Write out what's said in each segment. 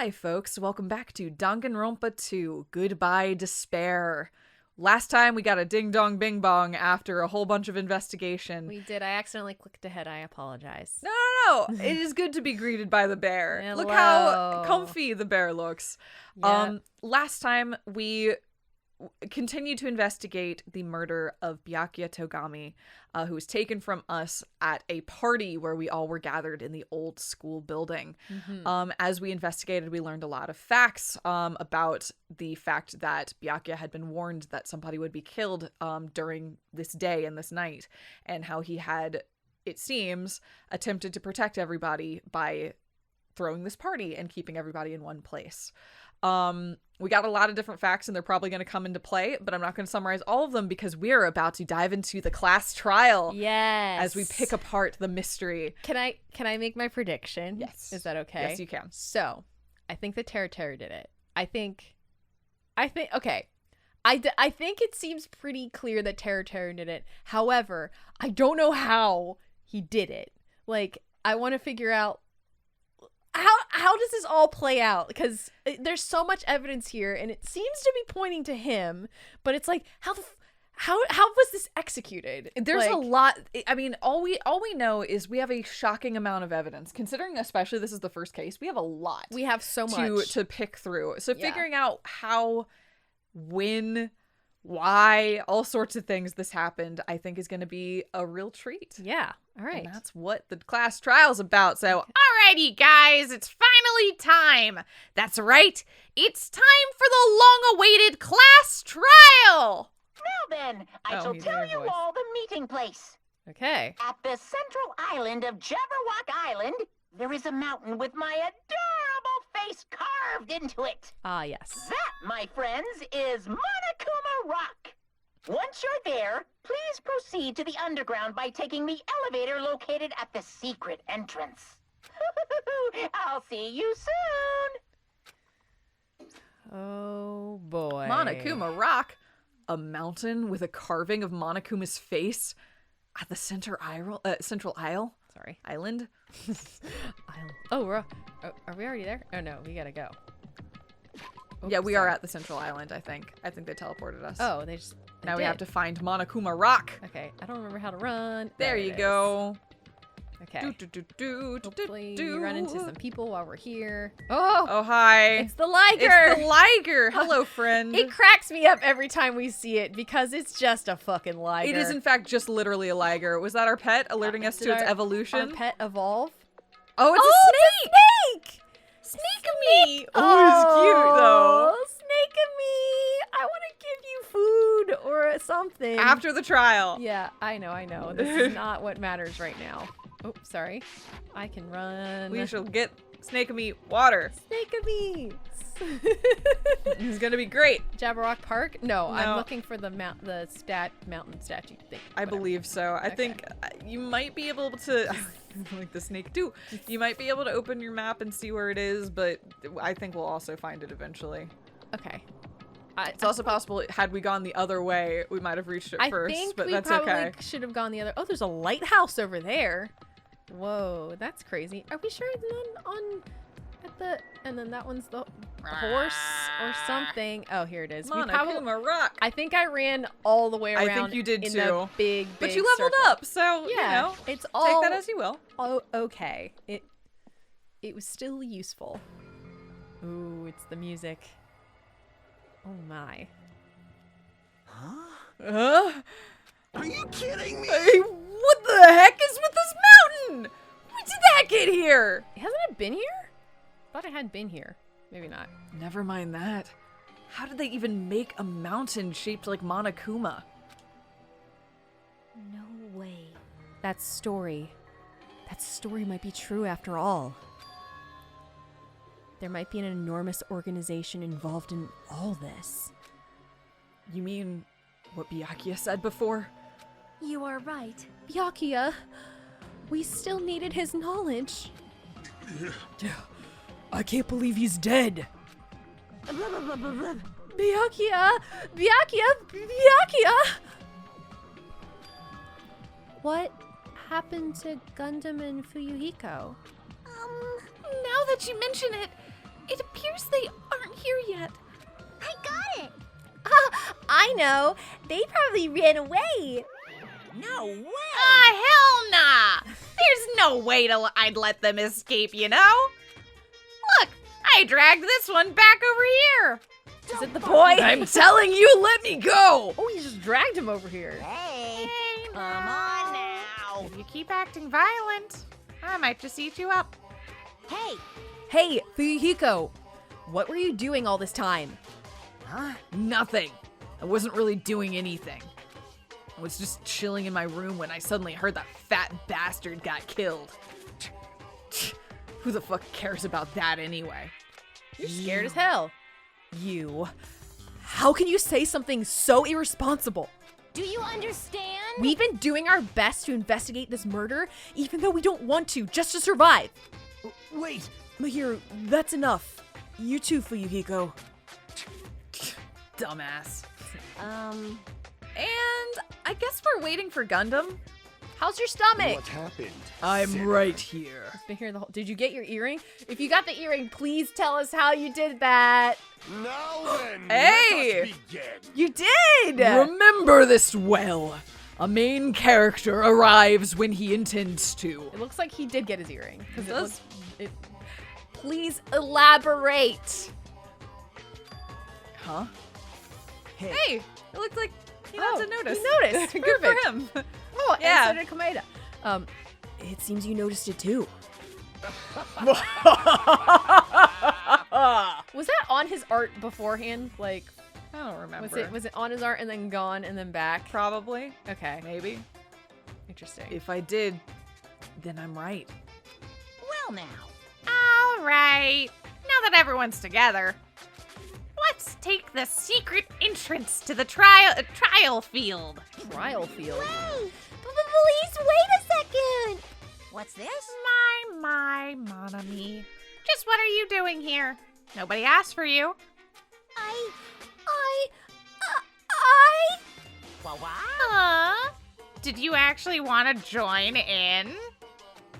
Hi folks, welcome back to Danganronpa 2, Goodbye Despair. Last time we got a ding dong bing bong after a whole bunch of investigation. We did. I accidentally clicked ahead. I apologize. No. It is good to be greeted by the bear. Hello. Look how comfy the bear looks. Yeah. Last time we continued to investigate the murder of Byakuya Togami, who was taken from us at a party where we all were gathered in the old school building. Mm-hmm. As we investigated, we learned a lot of facts about the fact that Byakuya had been warned that somebody would be killed during this day and this night, and how he had, it seems, attempted to protect everybody by throwing this party and keeping everybody in one place. We got a lot of different facts and they're probably going to come into play, but I'm not going to summarize all of them because we're about to dive into the class trial. Yes. As we pick apart the mystery. Can I make my prediction? Yes. Is that okay? Yes, you can. So, I think the Terror did it. I think okay. I think it seems pretty clear that Terror did it. However, I don't know how he did it. Like, I want to figure out how does this all play out? Because there's so much evidence here, and it seems to be pointing to him. But it's like, how was this executed? There's like, a lot. I mean, all we know is we have a shocking amount of evidence. Considering, especially this is the first case, we have a lot. We have so much to pick through. So Yeah. figuring out how, when, why, all sorts of things this happened, I think is going to be a real treat. Yeah. All right. And that's what the class trial's about. So, Okay. alrighty, guys, it's finally time. That's right. It's time for the long-awaited class trial. Now then, I Oh, shall he's tell in your you voice. all the meeting place. Okay. At the central island of Jabberwock Island, there is a mountain with my adorable face carved into it. Ah, yes. That, my friends, is Monokuma Rock. Once you're there, please proceed to the underground by taking the elevator located at the secret entrance. I'll see you soon. Oh boy. Monokuma Rock, a mountain with a carving of Monokuma's face at the central isle. Sorry. Island. Oh, are we already there? Oh no, we gotta go. Yeah, Oops, we are sorry. at the central island, I think. I think they teleported us. Oh, they Now we have did. to find Monokuma Rock. Okay, I don't remember how to run. There it you is. go. Okay. Hopefully we run into do. some people while we're here. Oh, Oh, hi. it's the Liger. It's the Liger. Hello, friend. It cracks me up every time we see it because it's just a fucking Liger. It is, in fact, just literally a Liger. Was that our pet alerting us Did to its our evolution? pet evolve? Oh, it's a snake! Snake-a-me! Oh, it's cute, though. Snake-a-me! I want to give you food or something. After the trial. Yeah, I know. This is not what matters right now. Oh, sorry. I can run. We shall get Snake-a-me water. Snake-a-me! It's gonna be great. Jabberwock Park? No, No. I'm looking for the mountain statue thing. I Whatever. believe so. I Okay. think you might be able to, like the snake do, you might be able to open your map and see where it is, but I think we'll also find it eventually. Okay. It's also possible, had we gone the other way, we might have reached it I first, think but we that's probably okay. should have gone the other. Oh, there's a lighthouse over there. Whoa, that's crazy. Are we sure it's not on at the? And then that one's the horse or something. Oh, here it is. We probably, Monokuma Rock. I think I ran all the way around. I think you did in too. The big, But you leveled circle. up, so, Yeah, you know, it's take all. that as you will. Oh, okay. It was still useful. Ooh, it's the music. Oh my. Are you kidding me? Hey, what the heck is with this mountain? When did that get here? Hasn't it been here? Thought it had been here. Maybe not. Never mind that. How did they even make a mountain shaped like Monokuma? No way. That story might be true after all. There might be an enormous organization involved in all this. You mean what Byakuya said before? You are right. Byakuya, we still needed his knowledge. I can't believe he's dead. Byakuya! Byakuya! Byakuya! What happened to Gundam and Fuyuhiko? Um, Now that you mention it, It appears they aren't here yet. I got it! I know. They probably ran away. No way! Hell nah! There's no way I'd let them escape, you know? Look, I dragged this one back over here. Is it the boy? I'm telling you, let me go! Oh, you just dragged him over here. Hey, come now. on now. If you keep acting violent, I might just eat you up. Hey, Hey, Fuyuhiko, what were you doing all this time? Huh? Nothing. I wasn't really doing anything. I was just chilling in my room when I suddenly heard that fat bastard got killed. Who the fuck cares about that anyway? You're scared as hell. You. How can you say something so irresponsible? Do you understand? We've been doing our best to investigate this murder, even though we don't want to, just to survive. Wait! Mahiro, that's enough. You too, Fuyuhiko. Dumbass. And I guess we're waiting for Gundam. How's your stomach? What happened? I'm Sinner? right here. It's been here the whole. Did you get your earring? If you got the earring, please tell us how you did that. Now then, Hey! let us begin. You did. Remember this well. A main character arrives when he intends to. It looks like he did get his earring. It does. Please elaborate. Huh? Hey, it looked like he not to notice. He noticed. Good Perfect. for him. Oh, Yeah. and so did Kameda. It seems you noticed it too. Was that on his art beforehand? Like, I don't remember. was it on his art and then gone and then back? Probably. Okay, Maybe. interesting. If I did, then I'm right. well now. All right. Now that everyone's together, let's take the secret entrance to the trial field. Trial field. Please wait a second. What's this? My, mon ami. Just what are you doing here? Nobody asked for you. I. Huh? Did you actually want to join in?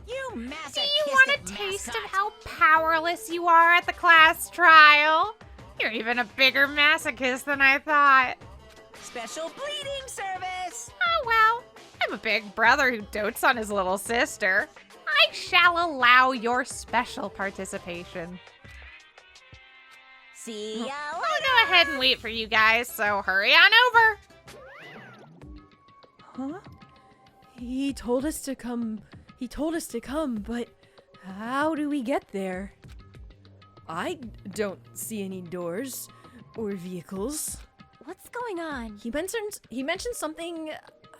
You Do masochistic you want a taste mascot. of how powerless you are at the class trial? You're even a bigger masochist than I thought. Special bleeding service? Oh well, I'm a big brother who dotes on his little sister. I shall allow your special participation. See ya I'll later. go ahead and wait for you guys, so hurry on over. Huh? He told us to come, but how do we get there? I don't see any doors or vehicles. What's going on? He mentioned something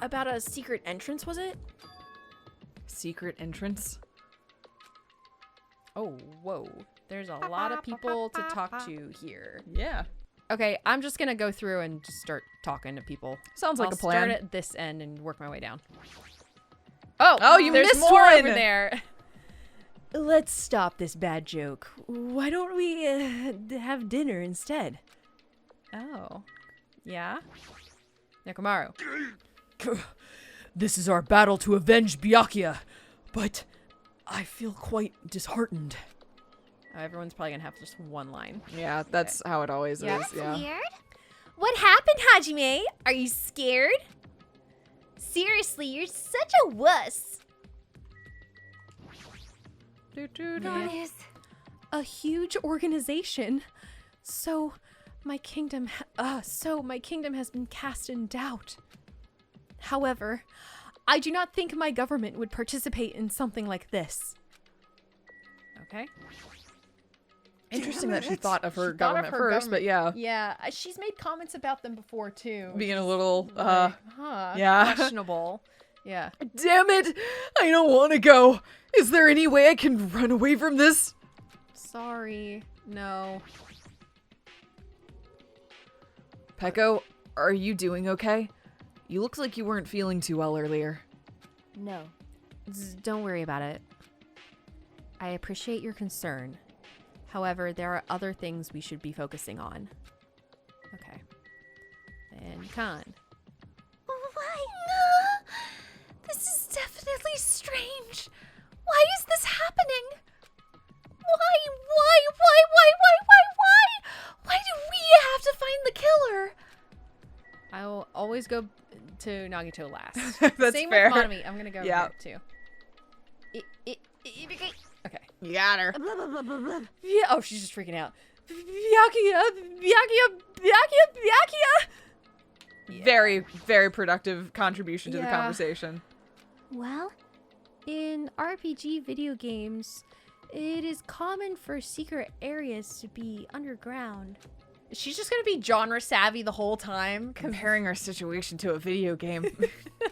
about a secret entrance, was it? Secret entrance? Oh, whoa. There's a lot of people to talk to here. Yeah. Okay, I'm just gonna go through and just start talking to people. Sounds like I'll a plan. start at this end and work my way down. Oh, you there's missed more one. over there. Let's stop this bad joke. Why don't we have dinner instead? Oh, yeah. Nekomaru. This is our battle to avenge Byakuya, but I feel quite disheartened. Everyone's probably gonna have just one line. Yeah, that's how it always Yeah. is. Yeah. Weird. What happened, Hajime? Are you scared? Seriously, you're such a wuss. That is. A huge organization. So my kingdom has been cast in doubt. However, I do not think my government would participate in something like this. Okay? Interesting that she thought of her She thought of government her first, but yeah, Yeah, she's made comments about them before too. being a little, Like, yeah. questionable. Yeah. Damn it! I don't want to go. Is there any way I can run away from this? Sorry. No. Peko, are you doing okay? You looked like you weren't feeling too well earlier. No. Don't worry about it. I appreciate your concern. However, there are other things we should be focusing on. Okay. And Khan. Why? This is definitely strange. Why is this happening? Why? always go to Nagito last. That's Same fair. with Monami. I'm gonna go Yeah. here too. Okay. You got her. Yeah. Oh, she's just freaking out. Byakuya. Very, very productive contribution to the Yeah. conversation. Well, in RPG video games, it is common for secret areas to be underground. She's just gonna be genre savvy the whole time. Comparing our situation to a video game.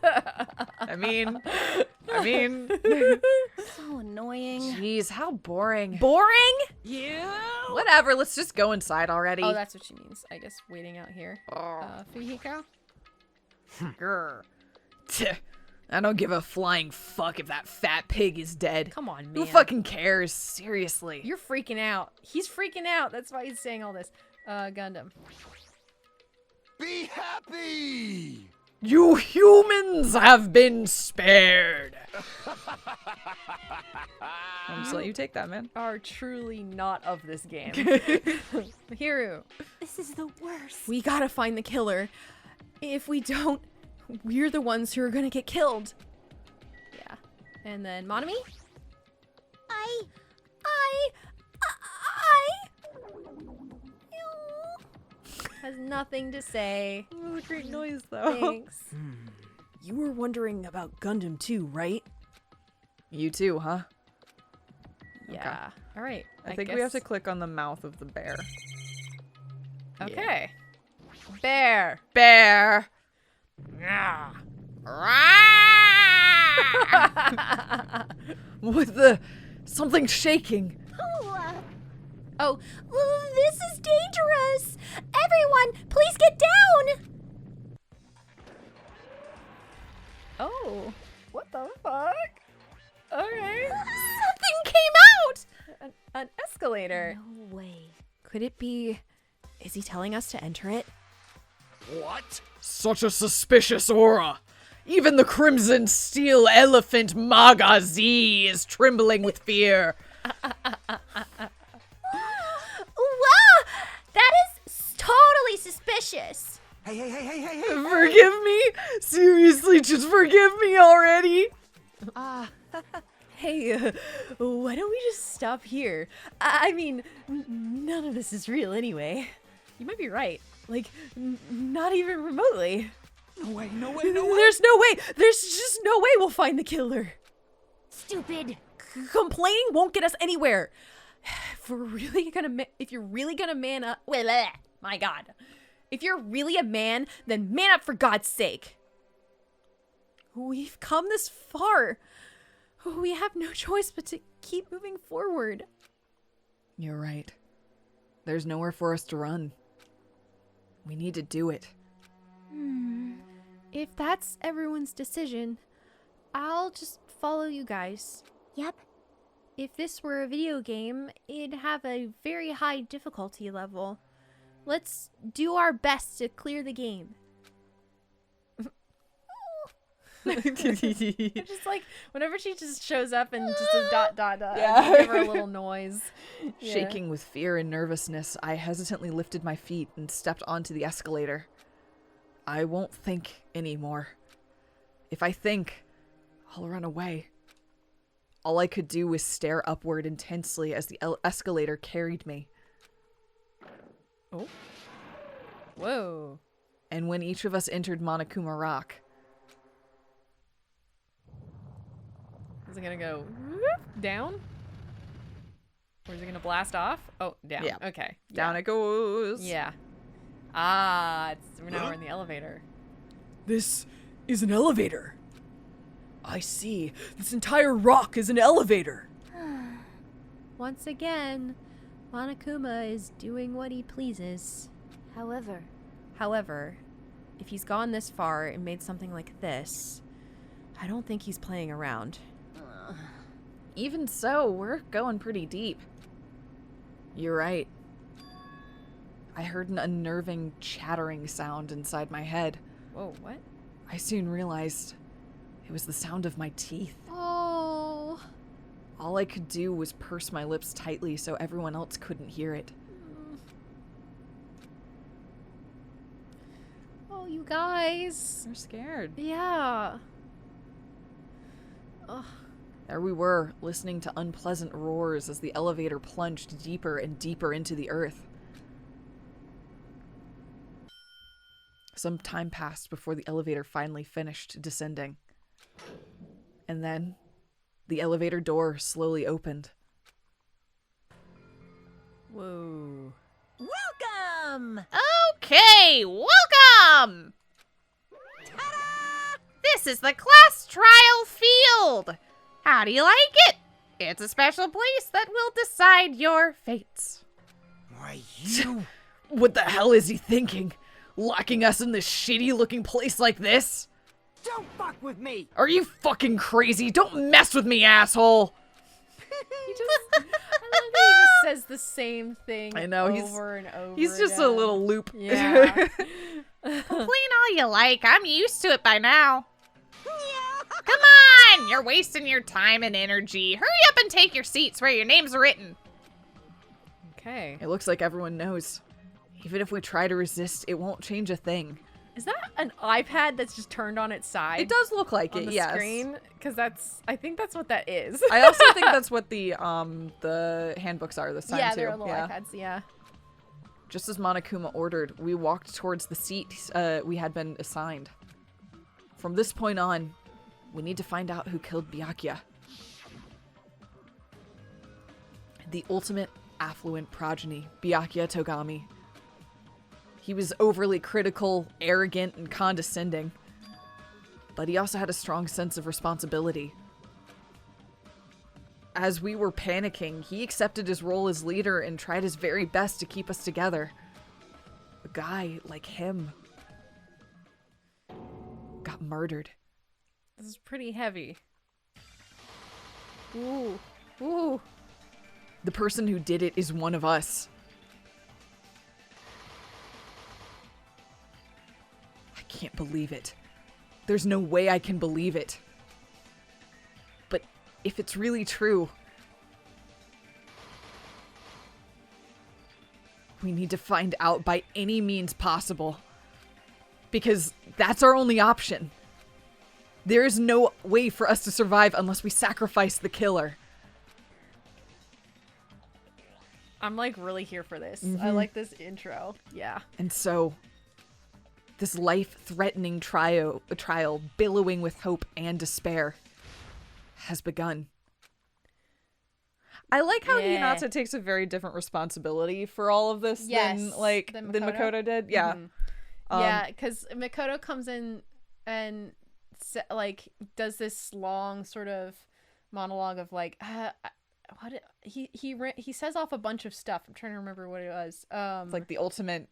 I mean, So annoying. jeez, how boring. Boring? Whatever, let's just go inside already. Oh, that's what she means. I guess waiting out here. Fujiko? Grr. Tch, I don't give a flying fuck if that fat pig is dead. Come on, man. Who fucking cares? Seriously. You're freaking out. He's freaking out. That's why he's saying all this. Gundam. Be happy! You humans have been spared. I'm just let you take that, man. Are truly not of this game. Hiru, This is the worst. we gotta find the killer. If we don't, we're the ones who are gonna get killed. Yeah. And then Monami? I Has nothing to say. Oh, great noise, though. Thanks. You were wondering about Gundam too, right? You too, huh? Yeah. All right. I think we have to click on the mouth of the bear. Okay. Bear. Bear. With the something shaking. Oh, this is dangerous! Everyone, please get down! Oh. What the fuck? Okay. Something came out! An escalator. No way. Could it be... Is he telling us to enter it? What? Such a suspicious aura. Even the crimson steel elephant Maga Z is trembling with fear. Wow! That is totally suspicious. Hey. Forgive me? Seriously, just forgive me already. Hey, why don't we just stop here? I mean, none of this is real anyway. You might be right. Like, not even remotely. No way. There's no way. There's just no way we'll find the killer. Stupid. Complaining won't get us anywhere. If you're really gonna man up, my God. If you're really a man, then man up for God's sake. We've come this far. We have no choice but to keep moving forward. You're right. There's nowhere for us to run. We need to do it. If that's everyone's decision, I'll just follow you guys. Yep. If this were a video game, it'd have a very high difficulty level. Let's do our best to clear the game. Just like whenever she just shows up and just a dot. Yeah. Give her a little noise. Yeah. Shaking with fear and nervousness, I hesitantly lifted my feet and stepped onto the escalator. I won't think anymore. If I think, I'll run away. All I could do was stare upward intensely as the escalator carried me. Oh. Whoa. And when each of us entered Monokuma Rock, Is it gonna go whoop, down? Or is it gonna blast off? Oh, down. Yeah. Okay. down it goes. Yeah. Now we're in the elevator. This is an elevator. I see. This entire rock is an elevator. Once again, Monokuma is doing what he pleases. However, if he's gone this far and made something like this, I don't think he's playing around. Even so, we're going pretty deep. You're right. I heard an unnerving chattering sound inside my head. Whoa, what? I soon realized it was the sound of my teeth. Oh. All I could do was purse my lips tightly so everyone else couldn't hear it. no, you guys. They're scared. Yeah. Ugh. There we were, listening to unpleasant roars as the elevator plunged deeper and deeper into the earth. Some time passed before the elevator finally finished descending. And then, the elevator door slowly opened. Whoa. Welcome! Okay, welcome! Ta-da! This is the class trial field. How do you like it? It's a special place that will decide your fates. Why, you... What the hell is he thinking? Locking us in this shitty-looking place like this? Don't fuck with me! Are you fucking crazy? Don't mess with me, asshole! He just, I love that he just says the same thing I know, over and over He's just again. a little loop. Yeah. Complain all you like. I'm used to it by now. Come on! You're wasting your time and energy. Hurry up and take your seats where your names are written. Okay. It looks like everyone knows. Even if we try to resist, it won't change a thing. Is that an iPad that's just turned on its side? It does look like on it, the yes. screen? Because I think that's what that is. I also think that's what the handbooks are this time yeah, too. they're little iPads, yeah. Just as Monokuma ordered, we walked towards the seat we had been assigned. From this point on, we need to find out who killed Byakuya. The ultimate affluent progeny, Byakuya Togami. He was overly critical, arrogant, and condescending. But he also had a strong sense of responsibility. As we were panicking, he accepted his role as leader and tried his very best to keep us together. A guy like him got murdered. This is pretty heavy. Ooh. Ooh. The person who did it is one of us. I can't believe it. There's no way I can believe it. But if it's really true, we need to find out by any means possible. Because that's our only option. There is no way for us to survive unless we sacrifice the killer. I'm like really here for this. Mm-hmm. I like this intro. Yeah. And so, this life-threatening trial billowing with hope and despair has begun. I like how Yeah. Hinata takes a very different responsibility for all of this Yes, than than Makoto did. Yeah. Mhm. Yeah, because Makoto comes in and does this long sort of monologue of like, what he says off a bunch of stuff. I'm trying to remember what it was. It's like the ultimate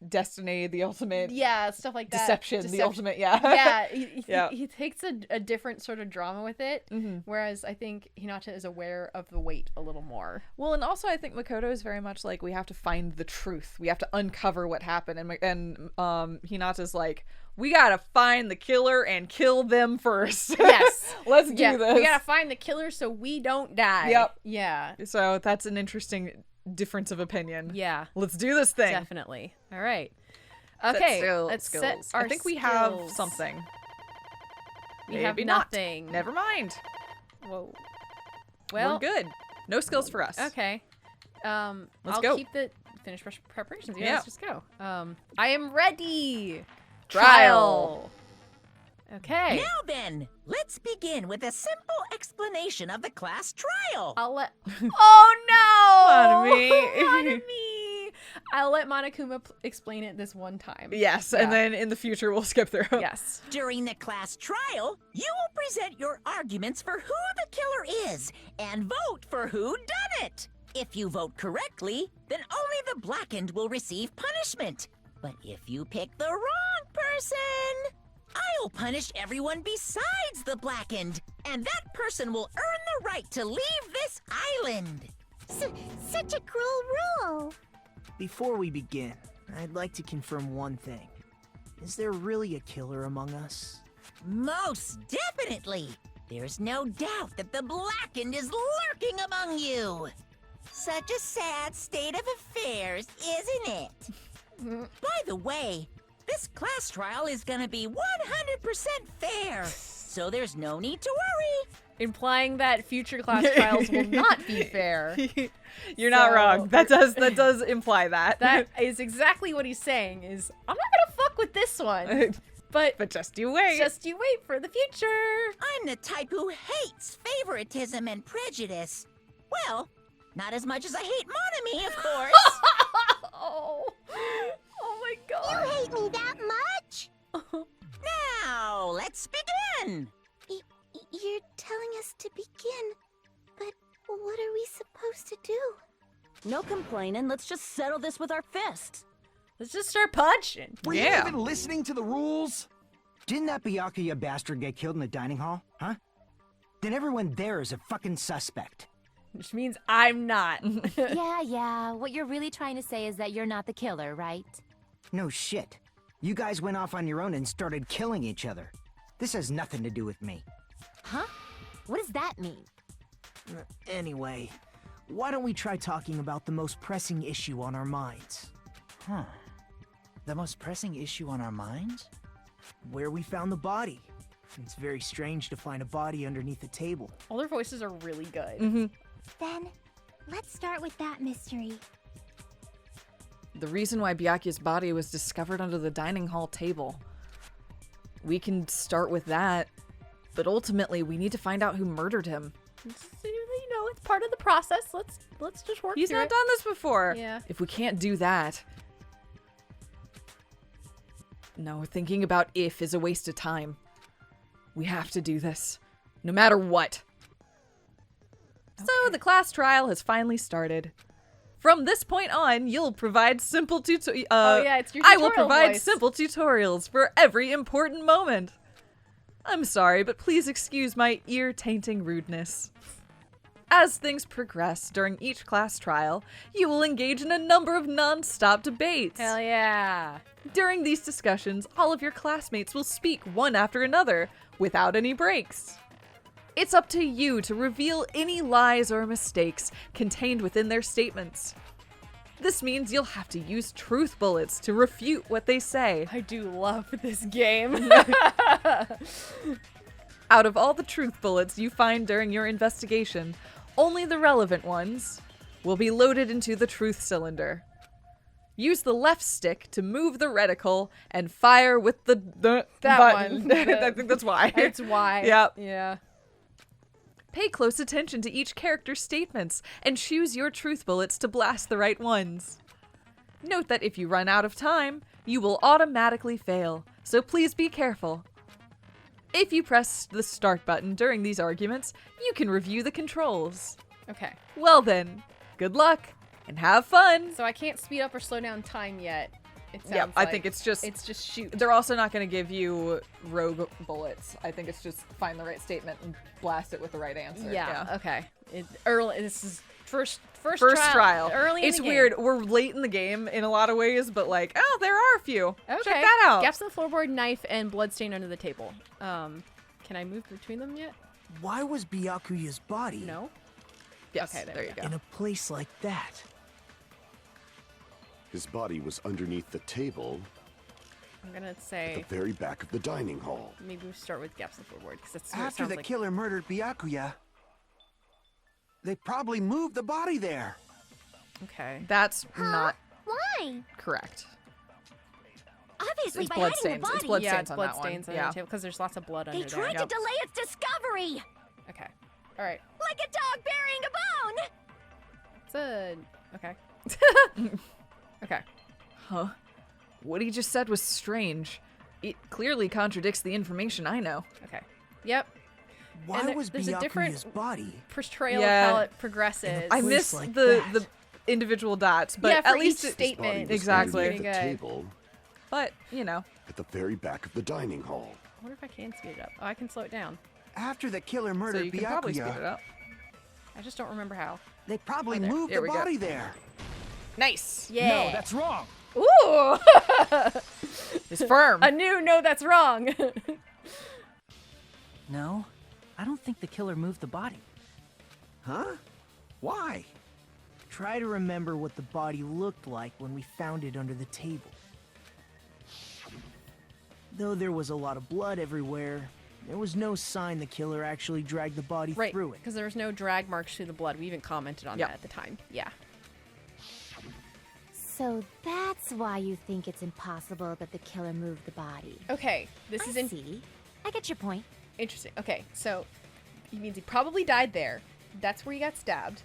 destiny, the ultimate yeah, stuff like that. deception, the ultimate, yeah. Yeah, he takes a different sort of drama with it, whereas I think Hinata is aware of the weight a little more. Well, and also I think Makoto is very much like, we have to find the truth. We have to uncover what happened. And Hinata's like, we gotta find the killer and kill them first. Yes. Let's do this. We gotta find the killer so we don't die. Yep. Yeah. So that's an interesting difference of opinion. Yeah. Let's do this thing. Definitely. All right. Okay. Let's set our I think we have skills. something. We have Maybe not. nothing. Never mind. Whoa. Well, we're good. No skills for us. Okay. I'll go. keep the finished preparations. Yeah, Yeah. let's just go. I am ready. Trial. Okay. Now then, let's begin with a simple explanation of the class trial. I'll let. Oh no! Monami. Monami. I'll let Monokuma explain it this one time. Yes, Yeah. and then in the future we'll skip through. Yes. During the class trial, you will present your arguments for who the killer is and vote for who done it. If you vote correctly, then only the blackened will receive punishment. But if you pick the wrong person, I'll punish everyone besides the blackened, and that person will earn the right to leave this island. Such a cruel rule. Before we begin, I'd like to confirm one thing. Is there really a killer among us? Most definitely. There's no doubt that the blackened is lurking among you. Such a sad state of affairs, isn't it? By the way, This class trial is gonna be 100% fair, so there's no need to worry. Implying that future class trials will not be fair. You're not wrong. That does imply that. That is exactly what he's saying. Is I'm not gonna fuck with this one, but just you wait. Just you wait for the future. I'm the type who hates favoritism and prejudice. Well, not as much as I hate Monami, of course. Oh my god. You hate me that much? Now, let's begin. You're telling us to begin, but what are we supposed to do? No complaining. Let's just settle this with our fists. Let's just start punching. Were you even listening to the rules? Didn't that Byakuya bastard get killed in the dining hall, huh? Then everyone there is a fucking suspect. Which means I'm not. Yeah. What you're really trying to say is that you're not the killer, right? No shit. You guys went off on your own and started killing each other. This has nothing to do with me. Huh? What does that mean? Anyway, why don't we try talking about the most pressing issue on our minds? Huh. The most pressing issue on our minds? Where we found the body. It's very strange to find a body underneath a table. All their voices are really good. Then, let's start with that mystery. The reason why Byakuya's body was discovered under the dining hall table. We can start with that, but ultimately we need to find out who murdered him. It's part of the process. Let's just work He's through not it. done this before. Yeah. If we can't do that... No, thinking about if is a waste of time. We have to do this, no matter what. Okay. So the class trial has finally started. From this point on, you'll provide simple it's your tutorial I will provide voice. simple tutorials for every important moment. I'm sorry, but please excuse my ear-tainting rudeness. As things progress during each class trial, you will engage in a number of non-stop debates. Hell yeah. During these discussions, all of your classmates will speak one after another, without any breaks. It's up to you to reveal any lies or mistakes contained within their statements. This means you'll have to use truth bullets to refute what they say. I do love this game. Out of all the truth bullets you find during your investigation, only the relevant ones will be loaded into the truth cylinder. Use the left stick to move the reticle and fire with the button. One. I think that's why. It's why. Yep. Yeah. Pay close attention to each character's statements and choose your truth bullets to blast the right ones. Note that if you run out of time, you will automatically fail, so please be careful. If you press the start button during these arguments, you can review the controls. Okay. Well then, good luck and have fun. So I can't speed up or slow down time yet. It sounds Yep, I think it's just shoot. They're also not going to give you rogue bullets. I think it's just find the right statement and blast it with the right answer. Yeah. Okay. This is first trial. Early. It's in the weird. Game. We're late in the game in a lot of ways, but like, oh, there are a few. Okay. Check that out. Gaps in the floorboard, knife, and bloodstain under the table. Can I move between them yet? Why was Byakuya's body? No. Yes. Okay. There you go. In a place like that. His body was underneath the table. I'm gonna say at the very back of the dining hall. Maybe we start with gaps in the floorboard because that's After the killer murdered Byakuya, they probably moved the body there. Okay. That's not Why? correct. Obviously, It's by blood hiding the stains. It's body. blood Yeah, stains it's on blood that one. stains on Yeah. the table because there's lots of blood They under there. tried to delay its discovery. Okay. All right. Like a dog burying a bone. It's okay. Okay. Huh? What he just said was strange. It clearly contradicts the information I know. Okay. Yep. Why was there's a different Byakuya's body? portrayal Yeah. of how it progresses. I missed the individual dots, but yeah, for at least each statement. exactly. At the table. But you know, at the very back of the dining hall. I wonder if I can speed it up. Oh, I can slow it down. After the killer murdered so you can probably speed it Byakuya, up. I just don't remember how. they probably there. moved Here the we go. body there. Nice. Yeah. No, that's wrong. Ooh. It's firm. A new no, that's wrong. No, I don't think the killer moved the body. Huh? Why? Try to remember what the body looked like when we found it under the table. Though there was a lot of blood everywhere, there was no sign the killer actually dragged the body Right, through it. because there was no drag marks through the blood. We even commented on that at the time. Yeah. So that's why you think it's impossible that the killer moved the body. Okay, this is see. I get your point. Interesting. Okay, so it means he probably died there. That's where he got stabbed.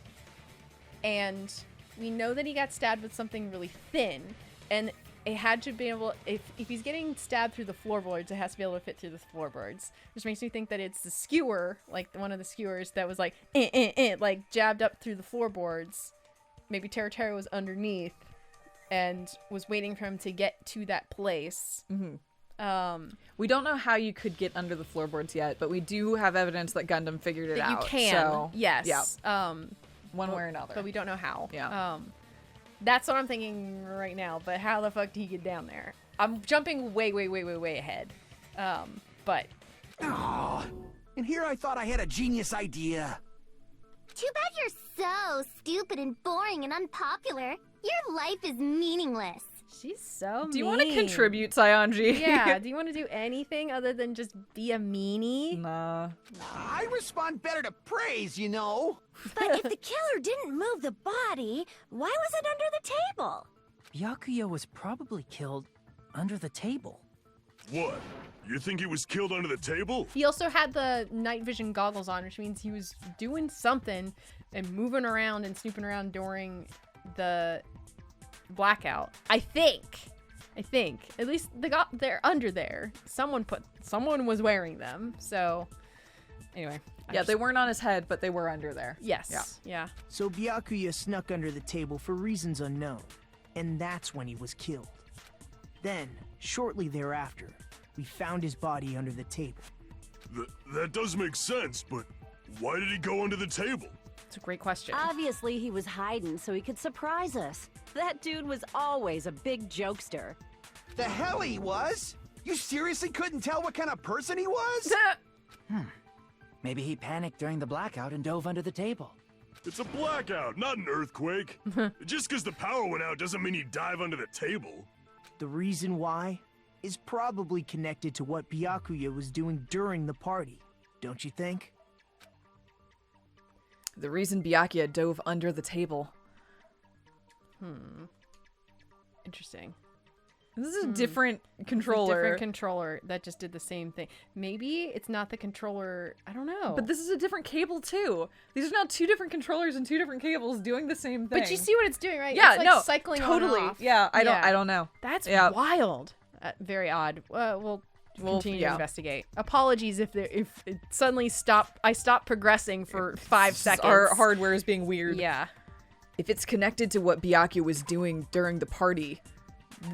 And we know that he got stabbed with something really thin. And it had to be able, if he's getting stabbed through the floorboards, it has to be able to fit through the floorboards. Which makes me think that it's the skewer, like one of the skewers that was like, like jabbed up through the floorboards. Maybe Terra was underneath and was waiting for him to get to that place. We don't know how you could get under the floorboards yet, but we do have evidence that Gundam figured it out. You can, so, yes. Yeah. One way or another. But we don't know how. Yeah. That's what I'm thinking right now, but how the fuck did he get down there? I'm jumping way ahead. But... Oh, and here I thought I had a genius idea. Too bad you're so stupid and boring and unpopular. Your life is meaningless. She's so Do you want to contribute, Saionji? Yeah, do you want to do anything other than just be a meanie? Nah. I respond better to praise, you know. But if the killer didn't move the body, why was it under the table? Byakuya was probably killed under the table. What? You think he was killed under the table? He also had the night vision goggles on, which means he was doing something and moving around and snooping around during the blackout. I think. At least they're under there. Someone was wearing them. So anyway. They weren't on his head, but they were under there. Yes. Yeah. So Byakuya snuck under the table for reasons unknown, and that's when he was killed. Then, shortly thereafter, we found his body under the table. That does make sense, but why did he go under the table? It's a great question. Obviously, he was hiding so he could surprise us. That dude was always a big jokester. The hell he was? You seriously couldn't tell what kind of person he was? Maybe he panicked during the blackout and dove under the table. It's a blackout, not an earthquake. Just because the power went out doesn't mean you dive under the table. The reason why is probably connected to what Byakuya was doing during the party, don't you think? The reason Byakuya dove under the table. Interesting. This is a different controller. Different controller that just did the same thing. Maybe it's not the controller. I don't know. But this is a different cable too. These are now two different controllers and two different cables doing the same thing. But you see what it's doing, right? Yeah, it's like cycling totally. on and off. Yeah, I don't know. That's wild. Very odd. We'll continue to investigate. Apologies if it suddenly I stopped progressing for 5 seconds. Our hardware is being weird. Yeah. If it's connected to what Byakuya was doing during the party,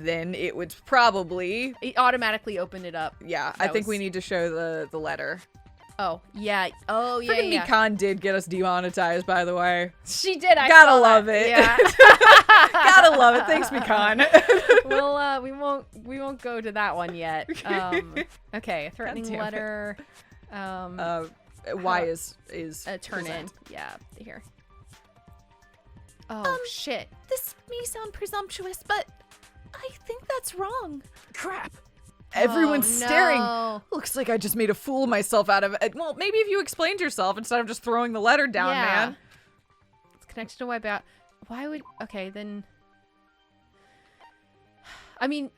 then it would probably... It automatically opened it up. Yeah, I think we need to show the letter. Oh, yeah. Oh, yeah, Freaking Mikan did get us demonetized, by the way. She did. I Gotta saw love that. it. Yeah. Gotta love it. Thanks, Mikan. Well, we won't go to that one yet. Okay, a threatening letter. Y is a turn in. Yeah, here. Oh, shit. This may sound presumptuous, but I think that's wrong. Crap. Everyone's staring. No. Looks like I just made a fool of myself out of it. Well, maybe if you explained yourself instead of just throwing the letter down, man. It's connected to Wipeout. Why would... Okay, then... I mean...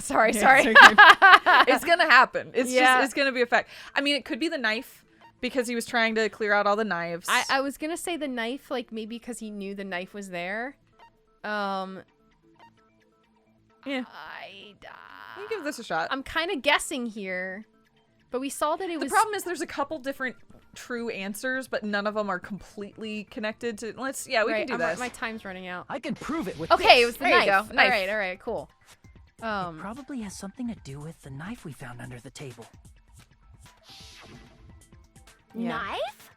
Sorry. It's gonna happen. It's gonna be a fact. I mean, it could be the knife because he was trying to clear out all the knives. I was gonna say the knife, like maybe because he knew the knife was there. Yeah. You give this a shot. I'm kind of guessing here, but we saw that it was... The problem is there's a couple different true answers, but none of them are completely connected to... We can do this. My time's running out. I can prove it with Okay, this. it was the There you knife. go. Knife. All right, cool. It probably has something to do with the knife we found under the table. Yeah. Knife?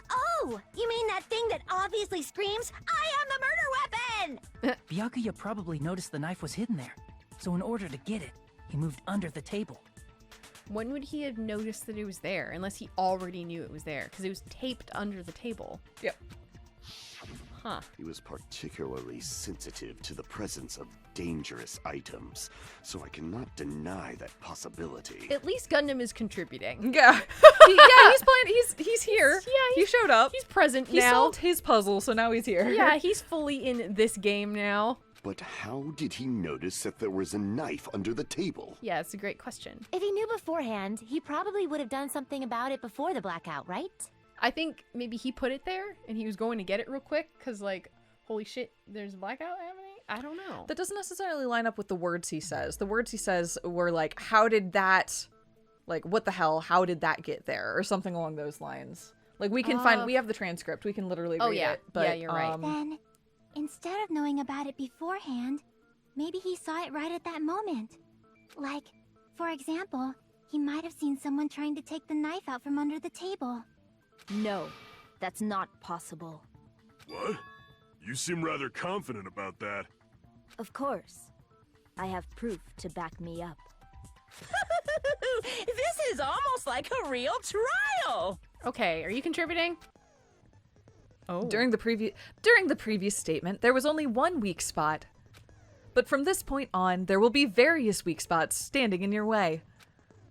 Oh, you mean that thing that obviously screams, "I am the murder weapon!" Byakuya probably noticed the knife was hidden there, so in order to get it, he moved under the table. When would he have noticed that it was there? Unless he already knew it was there, because it was taped under the table. Yep. Huh. He was particularly sensitive to the presence of dangerous items, so I cannot deny that possibility. At least Gundam is contributing. Yeah. He's playing. He's here. He showed up. He's present He now. solved his puzzle, so now he's here. Yeah, he's fully in this game now. But how did he notice that there was a knife under the table? Yeah, it's a great question. If he knew beforehand, he probably would have done something about it before the blackout, right? I think maybe he put it there and he was going to get it real quick because, like, holy shit, there's a blackout happening? I don't know. That doesn't necessarily line up with the words he says. The words he says were like, how did that, like, what the hell, how did that get there? Or something along those lines. Like, we can find, we have the transcript, we can literally read it. But, yeah, you're right. Then, instead of knowing about it beforehand, maybe he saw it right at that moment. Like, for example, he might have seen someone trying to take the knife out from under the table. No, that's not possible. What? You seem rather confident about that. Of course. I have proof to back me up. This is almost like a real trial. Okay, are you contributing? Oh. During the previous statement, there was only one weak spot. But from this point on, there will be various weak spots standing in your way.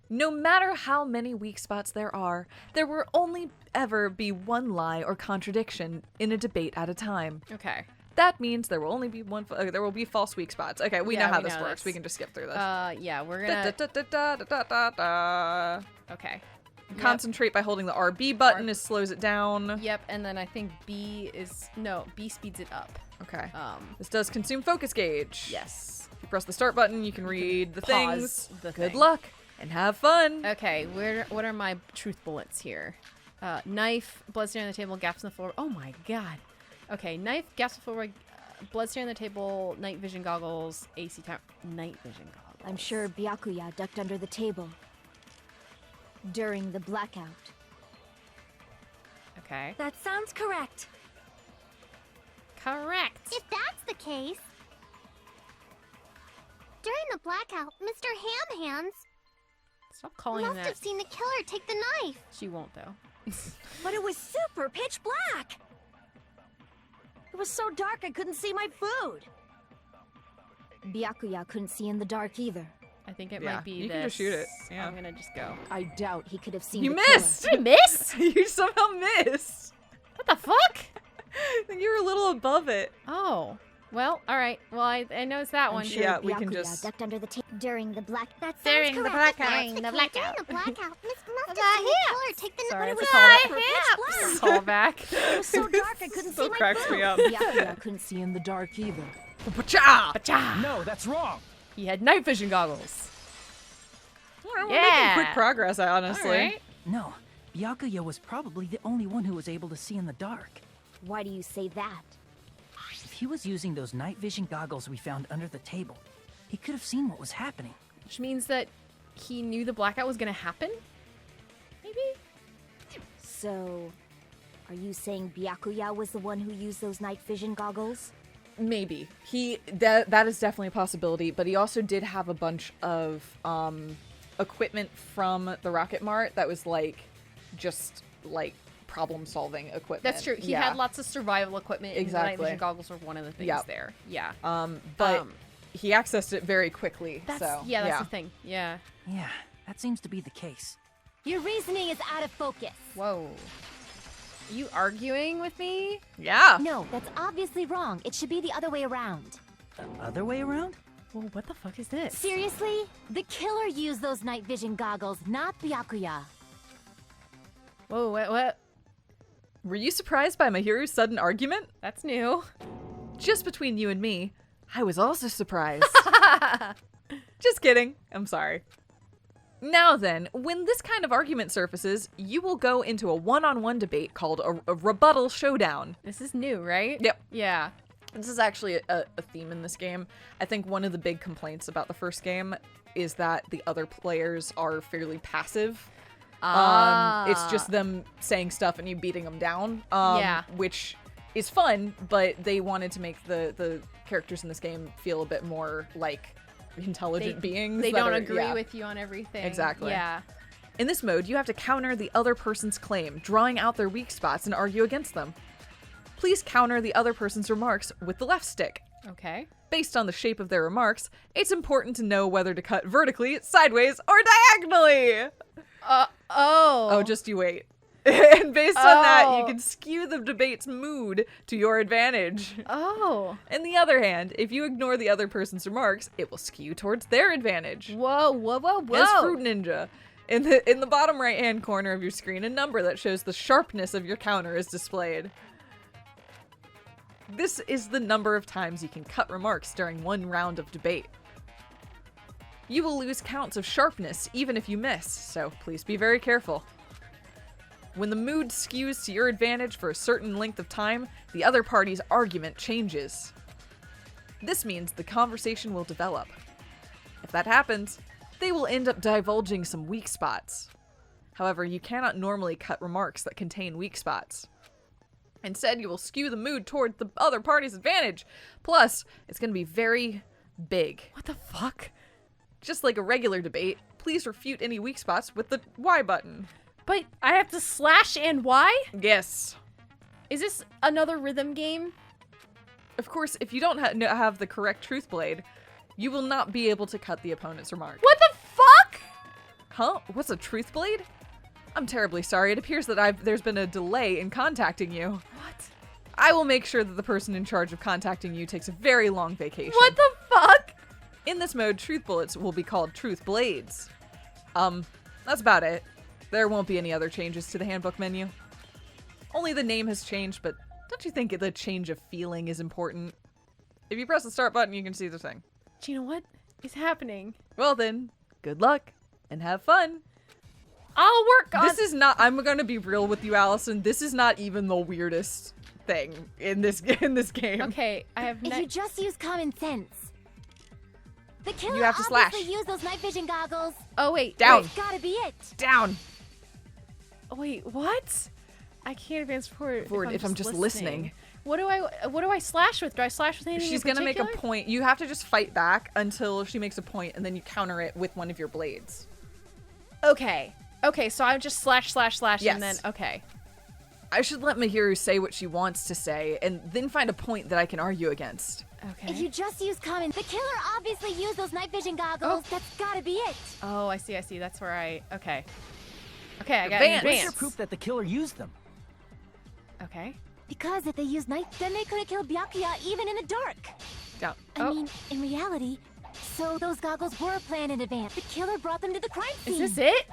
No matter how many weak spots there will only ever be one lie or contradiction in a debate at a time. Okay. That means there will only be one. There will be false weak spots. Okay, we know how this works. We can just skip through this. Yeah, we're gonna. Okay. Concentrate by holding the RB button. It slows it down. Yep, and then I think B speeds it up. Okay. This does consume focus gauge. Yes. If you press the start button, you can read the pause things. the Good thing. luck and have fun. Okay, what are my truth bullets here? Knife, blood stain on the table, gaps in the floor. Oh my god. Okay, knife, gaps in the floor, blood stain on the table, night vision goggles, AC time, night vision goggles. I'm sure Byakuya ducked under the table during the blackout. Okay. That sounds correct. Correct. If that's the case, during the blackout, Mr. Ham Hands Stop calling must that. have seen the killer take the knife. She won't though. But it was super pitch black. It was so dark I couldn't see my food. Byakuya couldn't see in the dark either. I think it might be you this. can just shoot it. Yeah. I'm gonna just go. I doubt he could have seen You the missed! killer. Did I miss? You somehow missed. What the fuck? I think you were a little above it. Oh. Well, alright. Well, I noticed that one. sure we can Byakuya just... ducked under the table During the black. That sounds During the correct. blackout. During the blackout. Must have seen the killer take the Sorry, knife. it's a callback. Callback. It was so dark I couldn't see my cracks food. me up. Byakuya couldn't see in the dark either. Pacha! No, that's wrong. He had night vision goggles. We're making quick progress, honestly. Alright. No, Byakuya was probably the only one who was able to see in the dark. Why do you say that? If he was using those night vision goggles we found under the table, he could have seen what was happening. Which means that he knew the blackout was gonna happen? Maybe? So, are you saying Byakuya was the one who used those night vision goggles? Maybe. That is definitely a possibility, but he also did have a bunch of equipment from the Rocket Mart that was just problem-solving equipment. That's true. He had lots of survival equipment, and the night Exactly. vision goggles were one of the things there. Yeah. But he accessed it very quickly. That's so, that's the thing. Yeah. Yeah, that seems to be the case. Your reasoning is out of focus. Whoa. Are you arguing with me? Yeah. No, that's obviously wrong. It should be the other way around. The other way around? Well, what the fuck is this? Seriously? The killer used those night vision goggles, not Byakuya. Whoa, what? Were you surprised by Mahiru's sudden argument? That's new. Just between you and me, I was also surprised. Just kidding. I'm sorry. Now then, when this kind of argument surfaces, you will go into a one-on-one debate called a rebuttal showdown. This is new, right? Yep. Yeah. This is actually a theme in this game. I think one of the big complaints about the first game is that the other players are fairly passive. It's just them saying stuff and you beating them down. Which is fun, but they wanted to make the characters in this game feel a bit more like intelligent beings. They don't agree with you on everything. Exactly. Yeah. In this mode, you have to counter the other person's claim, drawing out their weak spots and argue against them. Please counter the other person's remarks with the left stick. Okay. Based on the shape of their remarks, it's important to know whether to cut vertically, sideways, or diagonally. Oh, just you wait. And based on that, you can skew the debate's mood to your advantage. Oh. On the other hand, if you ignore the other person's remarks, it will skew towards their advantage. Whoa, whoa, whoa, whoa. As Fruit Ninja, in the bottom right-hand corner of your screen, a number that shows the sharpness of your counter is displayed. This is the number of times you can cut remarks during one round of debate. You will lose counts of sharpness even if you miss, so please be very careful. When the mood skews to your advantage for a certain length of time, the other party's argument changes. This means the conversation will develop. If that happens, they will end up divulging some weak spots. However, you cannot normally cut remarks that contain weak spots. Instead, you will skew the mood toward the other party's advantage. Plus, it's going to be very big. What the fuck? Just like a regular debate, please refute any weak spots with the Y button. But I have to slash and Y? Yes. Is this another rhythm game? Of course, if you don't have the correct truth blade, you will not be able to cut the opponent's remark. What the fuck? Huh? What's a truth blade? I'm terribly sorry. It appears that there's been a delay in contacting you. What? I will make sure that the person in charge of contacting you takes a very long vacation. What the fuck? In this mode, truth bullets will be called truth blades. That's about it. There won't be any other changes to the handbook menu. Only the name has changed, but don't you think the change of feeling is important? If you press the start button, you can see the thing. Gina, what is happening? Well then, good luck and have fun. I'll work on— This is not— I'm gonna be real with you, Allison. This is not even the weirdest thing in this game. Okay, I have— If you just use common sense. The killer You have to obviously slash. used those night vision goggles. Oh, wait. Down. That's gotta be it. Down. Wait, what? I can't advance forward If I'm just listening. What do I slash with? Do I slash with anything She's in gonna make a particular? point. You have to just fight back until she makes a point, and then you counter it with one of your blades. Okay. Okay, so I just slash, Yes. and then, okay. I should let Mahiru say what she wants to say, and then find a point that I can argue against. Okay. If you just use common, the killer obviously used those night vision goggles. That's gotta be it. Oh, I see. That's where okay. Okay, I got Advance. Where's your proof that the killer used them? Okay. Because if they used night, then they could have killed Byakuya even in the dark. Down. I mean, in reality, so those goggles were planned in advance. The killer brought them to the crime scene. Is this it?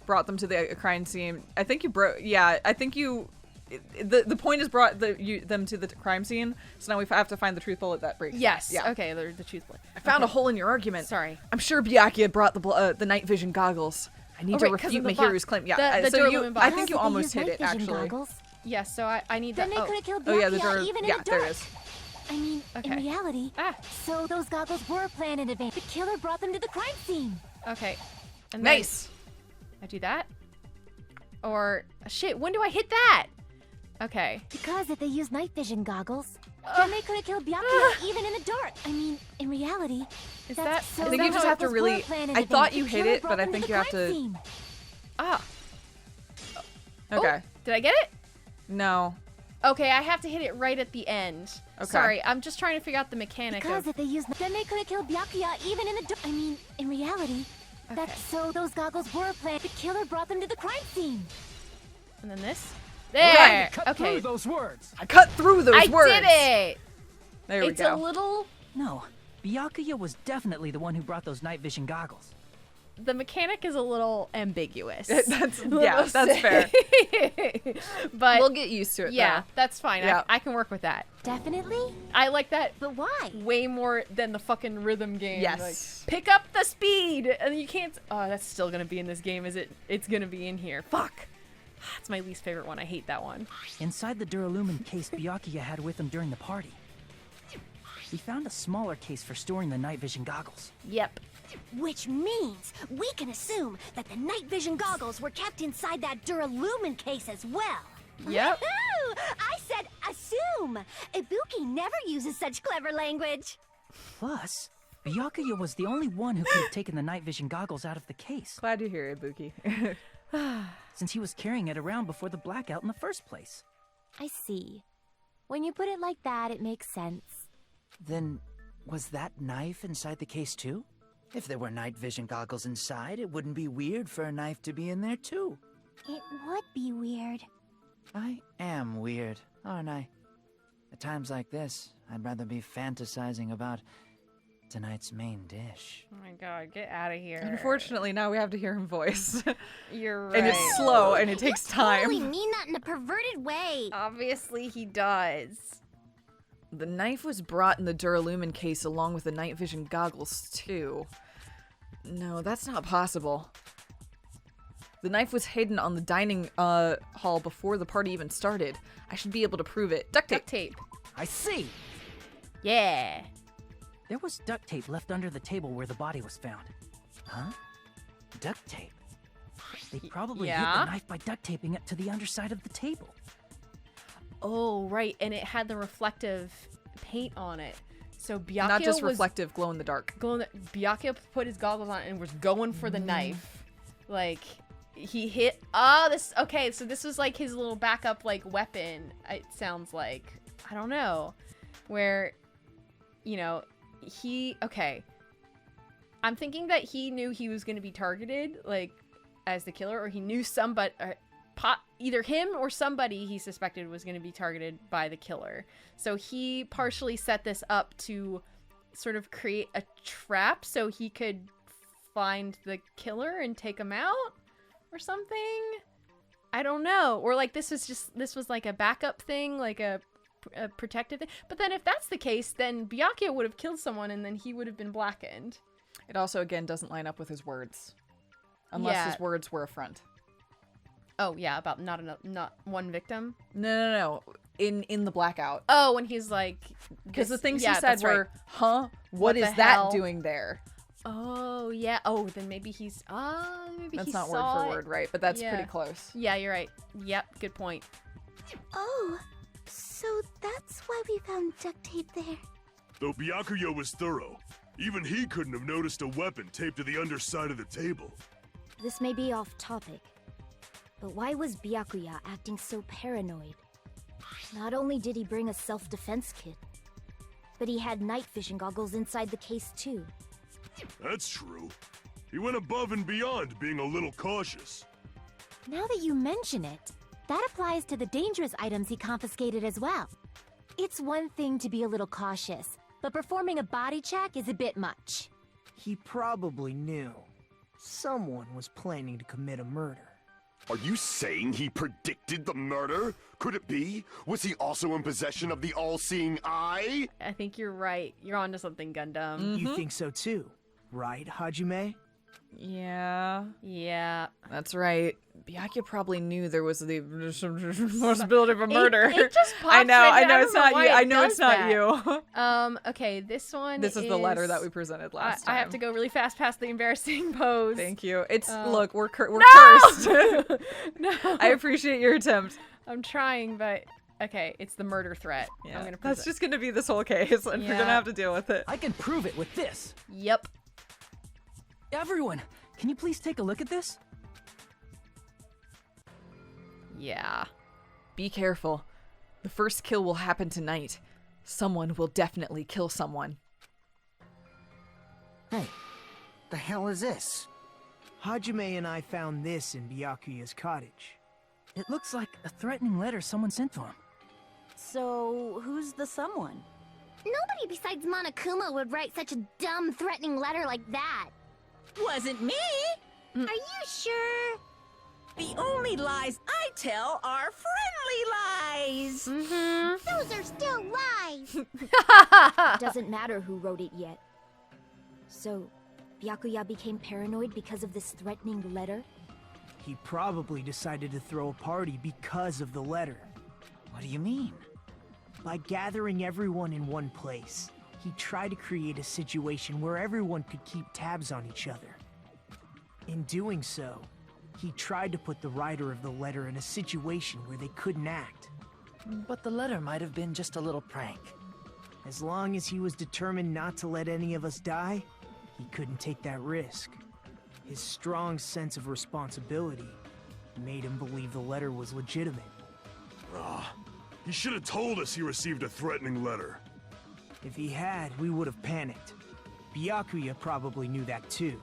Brought them to the crime scene. I think you broke. Yeah, I think you. The point is brought them to the crime scene. So now we have to find the truth bullet that breaks. Yes. Yeah. Okay. The truth bullet. I found a hole in your argument. Sorry. I'm sure Byakuya brought the night vision goggles. I need to right, 'cause refute of the Mahiru's box. claim. Yeah. The So Duralumin box. I think you Because if they almost used hit night it vision actually. goggles, Yes. So I need then to. they could have killed Oh yeah, Byakuya even in the there dark. it is. I mean, Okay. in reality, so those goggles were planned in advance. The killer brought them to the crime scene. Okay. And Nice. I do that. Or shit. When do I hit that? Okay. Because if they used night vision goggles, then they could have killed Byakuya even in the dark. I mean, in reality, Is that's that? so I think you those just have to goggles were really. planned in I thought advance. you The hit killer it, brought but I them think the you have crime to. scene. Ah. Okay. Did I get it? No. Okay, I have to hit it right at the end. Okay. Sorry, I'm just trying to figure out the mechanic Because of... if they used, then they could have killed Byakuya even in the dark. I mean, in reality, that's so those goggles were planned. The killer brought them to the crime scene. And then this. Right, There. you cut Okay. through those words. I cut through those words. I did it. There we It's go. a little. No, Byakuya was definitely the one who brought those night vision goggles. The mechanic is a little ambiguous. That's fair. But We'll get used to it. yeah, though. that's fine. Yeah. I can work with that. Definitely. I like that But why? way more than the fucking rhythm game. Yes. Like, pick up the speed, and you can't. Oh, that's still gonna be in this game, is it? It's gonna be in here. Fuck. That's my least favorite one. I hate that one. Inside the Duralumin case Byakuya had with him during the party, we found a smaller case for storing the night vision goggles. Yep. Which means we can assume that the night vision goggles were kept inside that Duralumin case as well. Yep. Woohoo! I said assume. Ibuki never uses such clever language. Plus, Byakuya was the only one who could have taken the night vision goggles out of the case, Glad you're here, Ibuki. since he was carrying it around before the blackout in the first place. I see. When you put it like that, it makes sense. Then, was that knife inside the case too? If there were night vision goggles inside, it wouldn't be weird for a knife to be in there too. It would be weird. I am weird, aren't I? At times like this, I'd rather be fantasizing about tonight's main dish. Oh my god, get out of here. Unfortunately, now we have to hear him voice. You're right. And it's slow and it takes time. Totally mean that in a perverted way. Obviously he does. The knife was brought in the Duralumin case along with the night vision goggles, too. No, that's not possible. The knife was hidden on the dining hall before the party even started. I should be able to prove it. Duct tape. Duct tape. I see! Yeah. There was duct tape left under the table where the body was found. Huh? Duct tape? They probably hid the knife by duct taping it to the underside of the table. Oh, right, and it had the reflective paint on it. So Byakuya Not just reflective, glow in the dark. Byakuya put his goggles on and was going for the knife. Like, he hit... okay, so this was like his little backup, like, weapon, it sounds like. I don't know. Where, you know, okay. I'm thinking that he knew he was going to be targeted, like, as the killer, or he knew somebody... either him or somebody he suspected was going to be targeted by the killer. So he partially set this up to sort of create a trap so he could find the killer and take him out or something. I don't know. Or like this was like a backup thing, like a protective thing. But then if that's the case, then Byakuya would have killed someone and then he would have been blackened. It also, again, doesn't line up with his words. Unless his words were a front. Oh, yeah, about not one victim? No. In the blackout. Oh, when he's like... Because the things he said were, huh? What is that doing there? Oh, yeah. Oh, then maybe he's... maybe that's he not saw word for word, right? But that's pretty close. Yeah, you're right. Yep, good point. Oh, so that's why we found duct tape there. Though Byakuya was thorough, even he couldn't have noticed a weapon taped to the underside of the table. This may be off topic, but why was Byakuya acting so paranoid? Not only did he bring a self-defense kit, but he had night vision goggles inside the case too. That's true. He went above and beyond being a little cautious. Now that you mention it, that applies to the dangerous items he confiscated as well. It's one thing to be a little cautious, but performing a body check is a bit much. He probably knew someone was planning to commit a murder. Are you saying he predicted the murder? Could it be? Was he also in possession of the all-seeing eye? I think you're right. You're onto something, Gundam. Mm-hmm. You think so too, right, Hajime? Yeah. Yeah. That's right. Byakuya probably knew there was the possibility of a murder. It just pops I know. right I know it's not you. I know it's not you. Okay, this one This is the letter that we presented last time. I have to go really fast past the embarrassing pose. Thank you. It's look, we're cursed. No. I appreciate your attempt. I'm trying, but okay, it's the murder threat. Yeah. I'm gonna That's just gonna be this whole case, and we're gonna have to deal with it. I can prove it with this. Yep. Everyone, can you please take a look at this? Yeah. Be careful. The first kill will happen tonight. Someone will definitely kill someone. Hey, the hell is this? Hajime and I found this in Byakuya's cottage. It looks like a threatening letter someone sent to him. So, who's the someone? Nobody besides Monokuma would write such a dumb, threatening letter like that. Wasn't me! Are you sure? The only lies I tell are friendly lies! Those are still lies! Doesn't matter who wrote it yet. So, Byakuya became paranoid because of this threatening letter? He probably decided to throw a party because of the letter. What do you mean? By gathering everyone in one place, he tried to create a situation where everyone could keep tabs on each other. In doing so, he tried to put the writer of the letter in a situation where they couldn't act. But the letter might have been just a little prank. As long as he was determined not to let any of us die, he couldn't take that risk. His strong sense of responsibility made him believe the letter was legitimate. He should have told us he received a threatening letter. If he had, we would have panicked. Byakuya probably knew that too.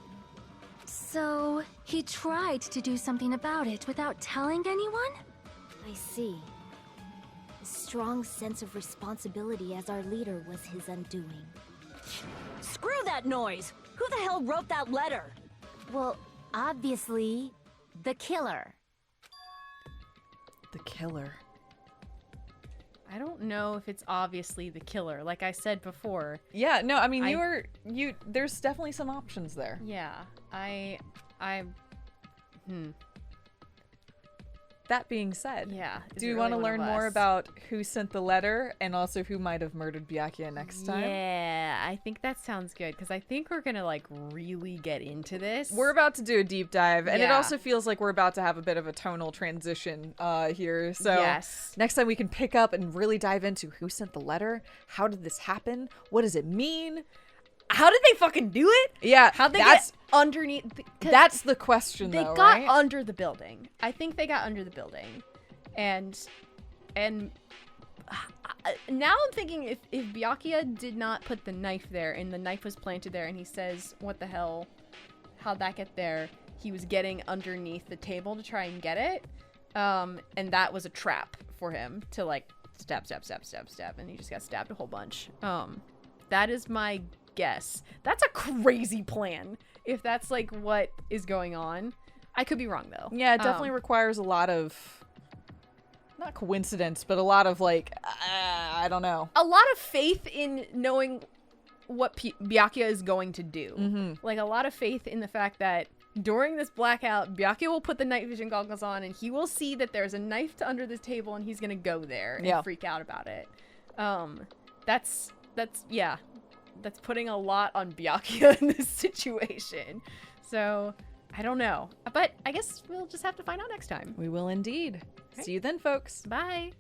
So, he tried to do something about it without telling anyone? I see. A strong sense of responsibility as our leader was his undoing. Screw that noise! Who the hell wrote that letter? Well, obviously, the killer. The killer. I don't know if it's obviously the killer, like I said before. Yeah, no, I mean, there's definitely some options there. Yeah, That being said, yeah, do you want to learn more about who sent the letter and also who might have murdered Byakuya next time? Yeah, I think that sounds good because I think we're gonna like really get into this. We're about to do a deep dive, and it also feels like we're about to have a bit of a tonal transition here. So yes. Next time we can pick up and really dive into who sent the letter, how did this happen, what does it mean? How did they fucking do it? Yeah, how'd they get underneath? That's the question, they though, got right? under the building. I think they got under the building, and now I'm thinking if Byakuya did not put the knife there and the knife was planted there, and he says, "What the hell? How'd that get there?" He was getting underneath the table to try and get it, and that was a trap for him to like stab, and he just got stabbed a whole bunch. That is my guess. That's a crazy plan if that's like what is going on. I could be wrong though. Yeah, it definitely requires a lot of not coincidence, but a lot of like I don't know. A lot of faith in knowing what Byakuya is going to do. Like a lot of faith in the fact that during this blackout, Byakuya will put the night vision goggles on and he will see that there's a knife under this table and he's gonna go there and freak out about it. That's putting a lot on Byakuya in this situation. So, I don't know. But I guess we'll just have to find out next time. We will indeed. Okay. See you then, folks. Bye.